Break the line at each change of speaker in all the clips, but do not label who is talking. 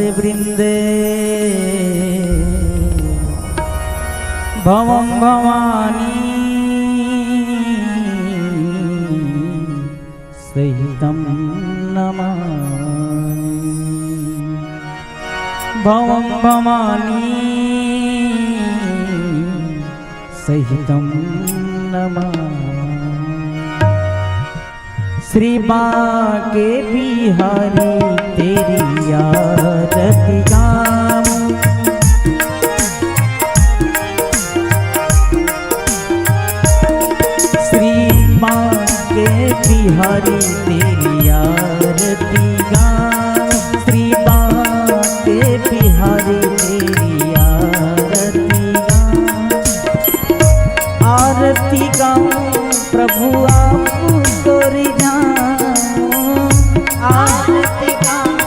वृंदे भवं भवानी सहितं नमामि। भवं भवानी सहितं नमामि। श्री बांके बिहारी तेरी आरती गाऊं। श्री बांके बिहारी तेरी आरती गाऊं। श्री बांके बिहारी तेरी आरती गाऊं। आरती गाऊं प्रभु आपको रिझाऊं। आरती गाऊं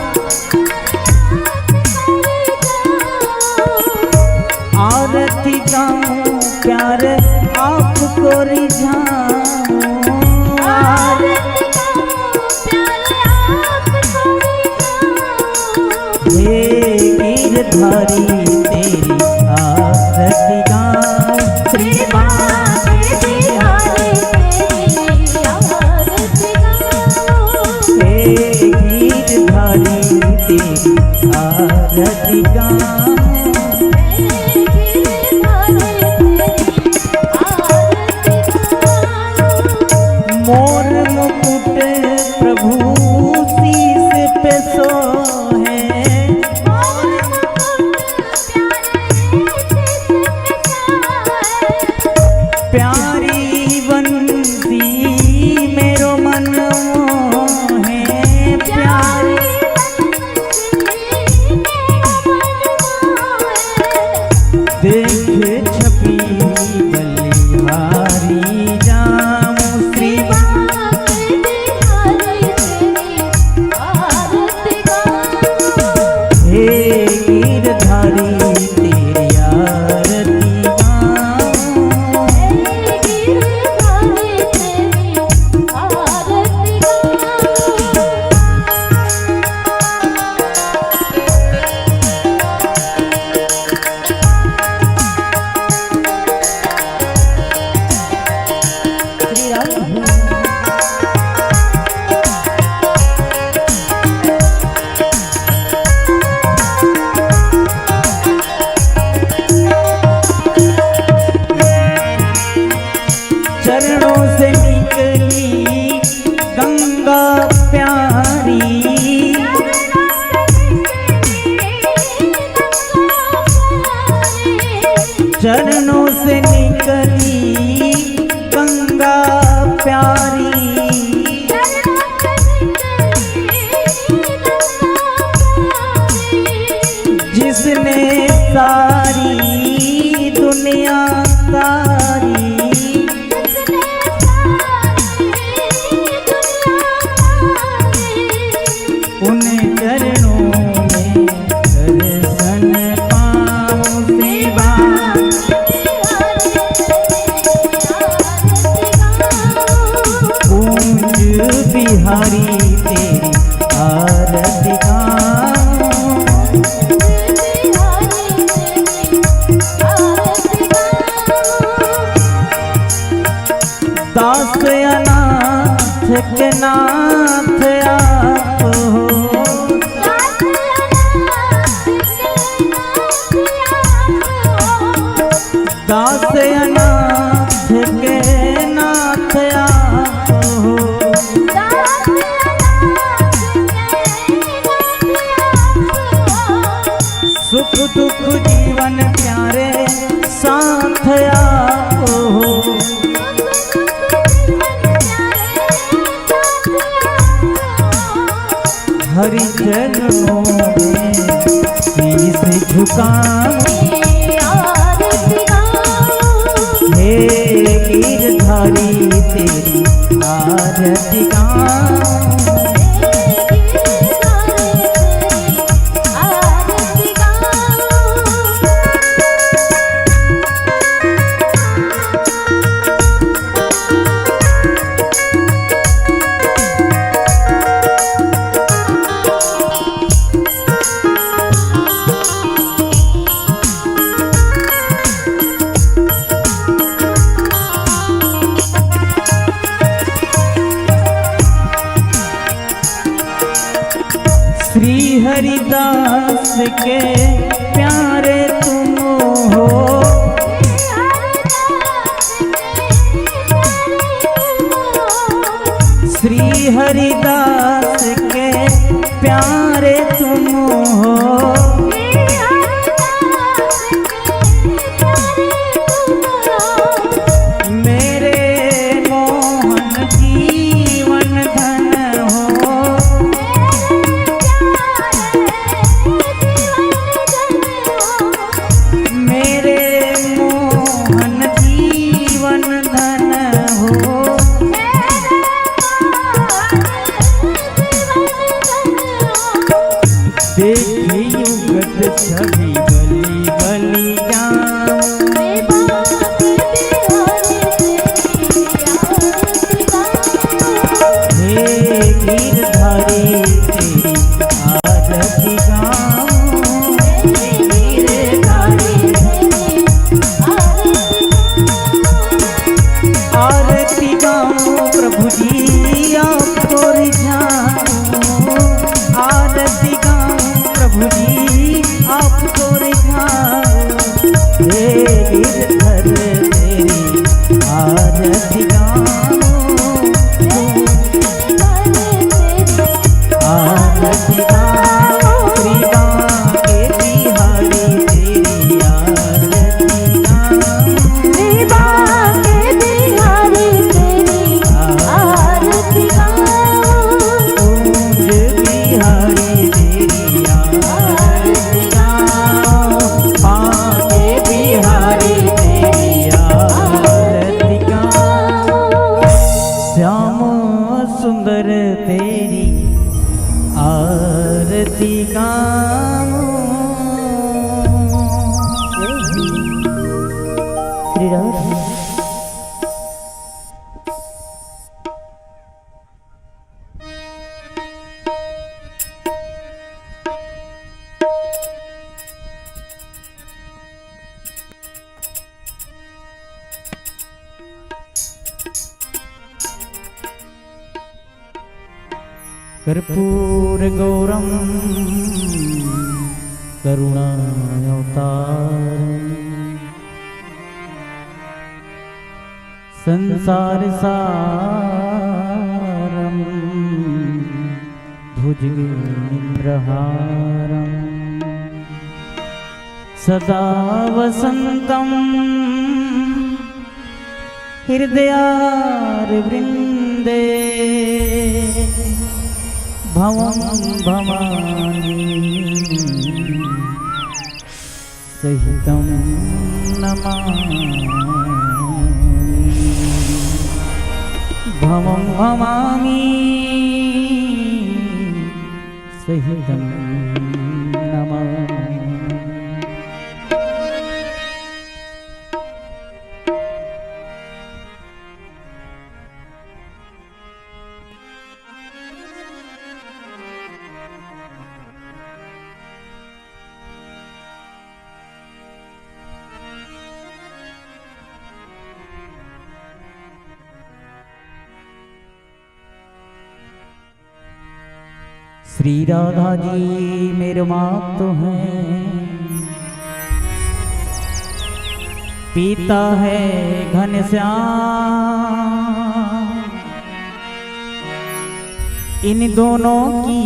आरती गाऊं प्यार आपको रिझाऊं। आरती हे गिरधारी तेरी आरती गाऊं। श्री बांके बिहारी गिरधारी तेरी आरती गाऊं। मोर मुकुट प्रभु शीस पे सोहे। प्यारी बंसी मेरो मन मोहे। प्यारी देख छपी बलिहारी जाऊं। श्री हे गिरधारी तेरी आरती गाऊं। चरणों से निकली गंगा प्यारी। चरणों से निकली गंगा प्यारी। जिसने सारी दुनिया तारी। उन चरणों में दर्शन पाऊं। सेवा कुंज बिहारी तेरी आरती गाऊं। दास अनाथ के नाथ आप हो। दास अनाथ के नाथ आप हो। सुख दुख जीवन प्यारे साथ आप हो। हरि चरणों में शीस झुकाऊं। हे गिरधारी तेरी आरती गाऊं। हरिदास के प्यारे तुम हो। श्री हरिदास के प्यारे तुम हो। मेरे मोहन जीवन धन हो। मेरे मोहन जीवन धन हो। देखी युगत छवि गली गली जाऊं। हे गिरधारी तेरी आरती गाऊं। आरती गाऊं प्रभु जी आपको रिझाऊं। आरती गाऊं प्रभु जी आपको रिझाऊं। हे गिरधर तेरी आरती गाऊं। आरती गाऊं श्री बांके बिहारी तेरी आरती गाऊं। श्री बांके बिहारी तेरी आरती गाऊं। कुंज बिहारी तेरी आरती गाऊं। बांके बिहारी तेरी आरती गाऊं। श्याम सुंदर तेरी आरती गाऊं। श्री राम। कर्पूर गौरम करुणावतारम संसार सारम भुजगेन्द्रहारम सदा वसंतम हृदयारविंदे भवं भवानी सहितं नमामि। भवं भवामि सहितं नमामि। श्री राधा जी मेरे माँ तो हैं, पीता है घनश्याम। इन दोनों की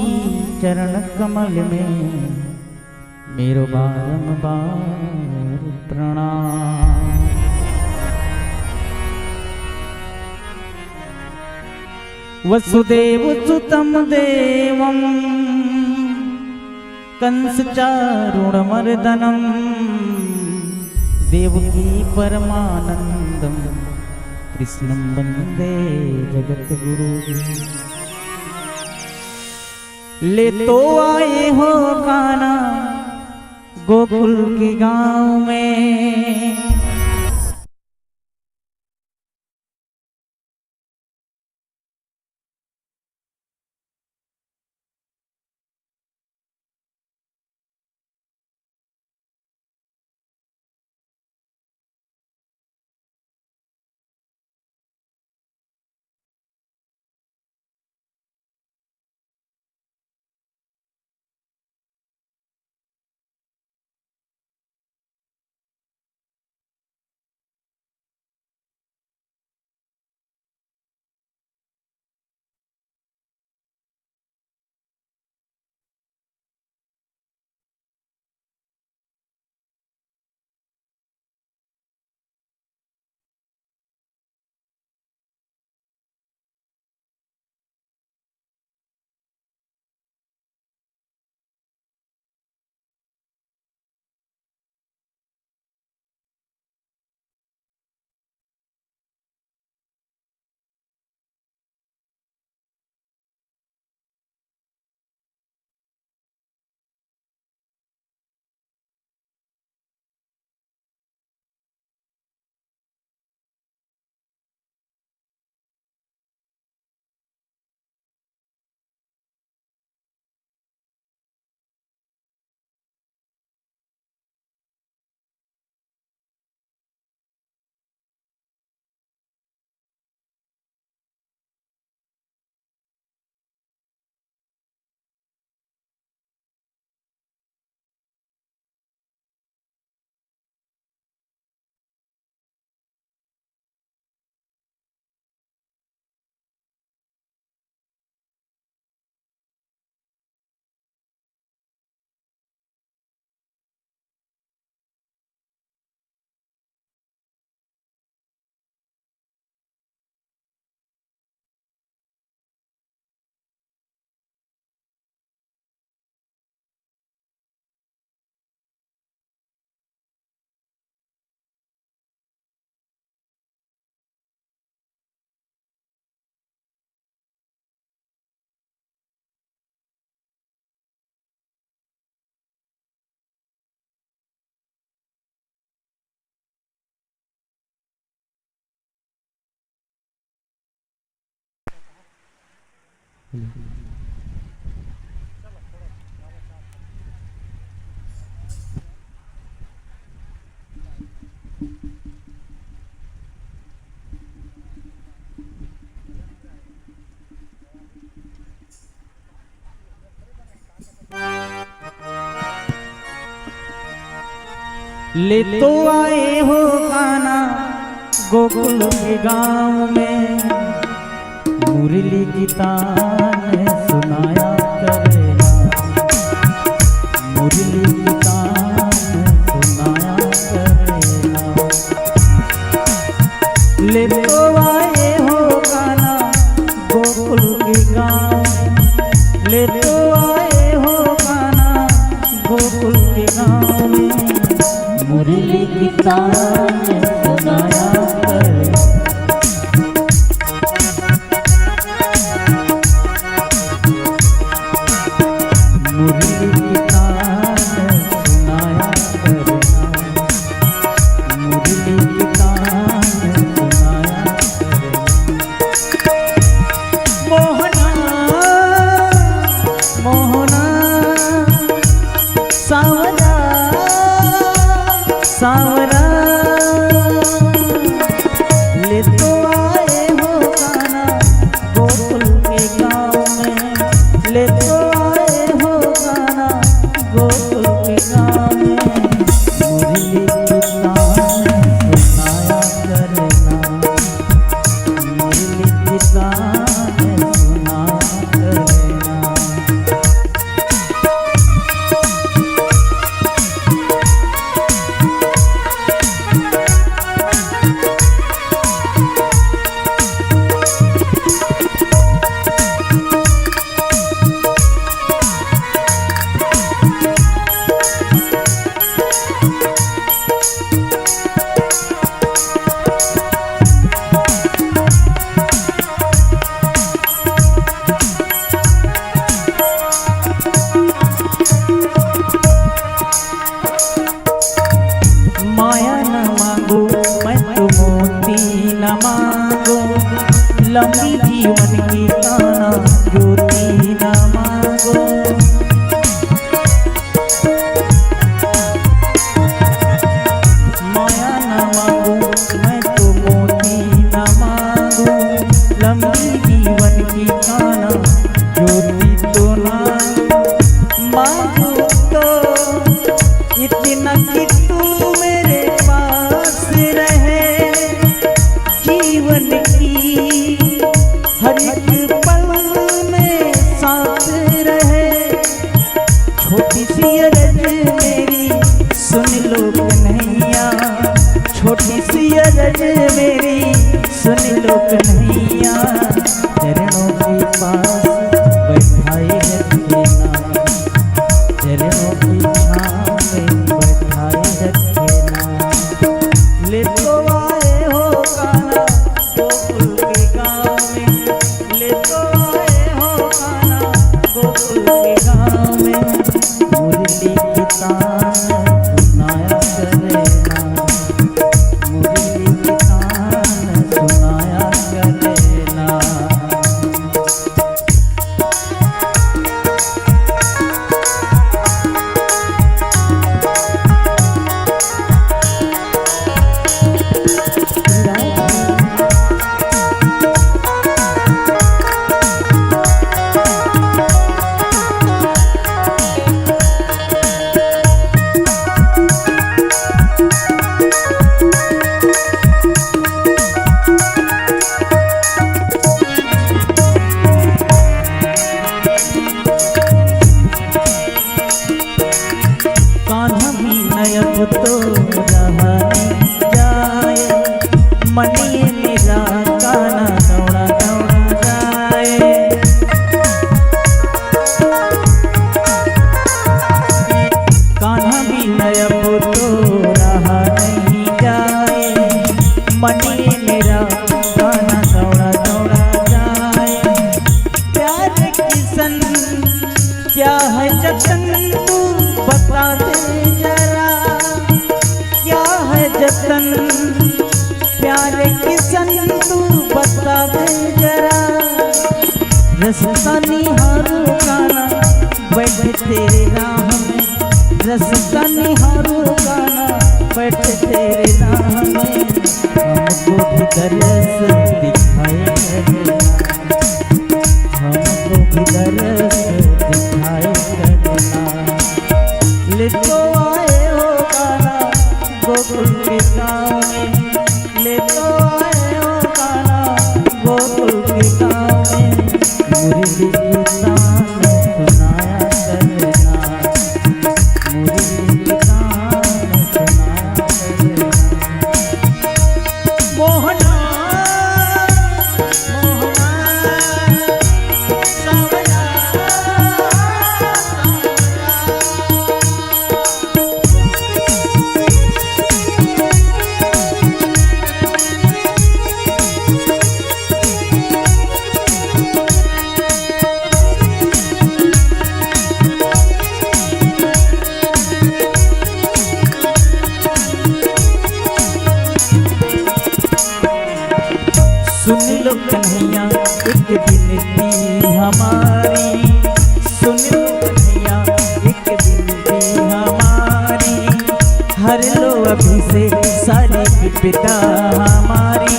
चरण कमल में मेरो बारंबार प्रणाम। वसुदेव सुतं देवं कंस चारुणमर्दनं देवकी परमानंदं कृष्णं वंदे जगद्गुरु। ले तो आए हो कान्हा गोकुल के गांव में। ले तो आए हो कान्हा गोकुल के गांव में, मुरली की तान सुनाया करना, मुरली की तान सुनाया करना। ले तो आए हो कान्हा गोकुल के गांव, ले तो आए हो कान्हा गोकुल के गांव में, मुरली की तान सुनाया करना। मुरली की तान सुनाया करना, मुरली की तान सुनाया करना। मोहना मोहना सावरा सावरा, ले तो आए हो कान्हा गोकुल के गांव में, ले तो आए हो कान्हा गोकुल के गांव में, मुरली की तान सुनाया करना, मुरली की तान सुनाया करना। माया न मांगो मैं तो मोती न मांगो, लंबी जीवन की कान्हा ज्योति न मांगो। माया न मांगो मैं तो मोती न मांगो, लंबी जीवन की कान्हा ज्योति तो ना मांगो। तो इतना कि तू मेरे पास रहे, जीवन की हर एक पल में साथ रहे। छोटी सी अरज मेरी सुन लो कन्हैया, छोटी सी अरज मेरी सुन लो कन्हैया, चरणों के पास बैठाए रखना, चरणों की छाँव में बैठाए रखना। ले तो आए हो कान्हा गोकुल के गांव में, ले तो आए हो कान्हा गोकुल के गांव में, मुरली की तान सुनाया करना, मुरली की तान सुनाया करना। कान्हा भी नयब तो रहा जाए, मनिए मेरा कान्हा दौड़ा दौड़ा जाए। कान्हा भी नयब तो रहा नहीं जाए, मनिए मेरा कान्हा दौड़ा दौड़ा जाए। प्यार किसन क्या है जतन तू बता दे जरा, क्या है जतन प्यारे किसन तू बता दे जरा। रस्ता बस कनिहारू गाना बैठ तेरे नाम में, हमको भी दरस दिखाए करना, हमको भी दरस दिखाए करना। ले तो आए हो गाना गोकुल के गाँव में, ले तो आए हो गाना गोकुल के गाँव में, मुरली की तान सुनाया करना, मुरली की तान सुनाया करना। मोहना सुन लो कन्हैया एक विनती हमारी, सुन लो कन्हैया एक विनती हमारी, हर लो अभी से सारी विपदा हमारी,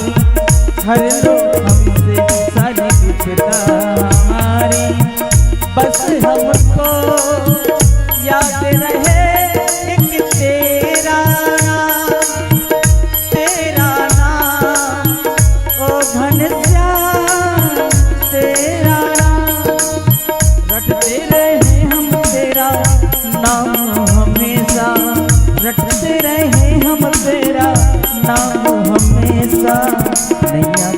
हर लो अभी से सारी विपदा हमारी। बस हमको याद रहे एक तेरा नाम, तेरा नाम ओ घनश्याम, तेरा नाम रटते रहे हम तेरा नाम हमेशा, रटते रहे हम तेरा नाम हमेशा। नैया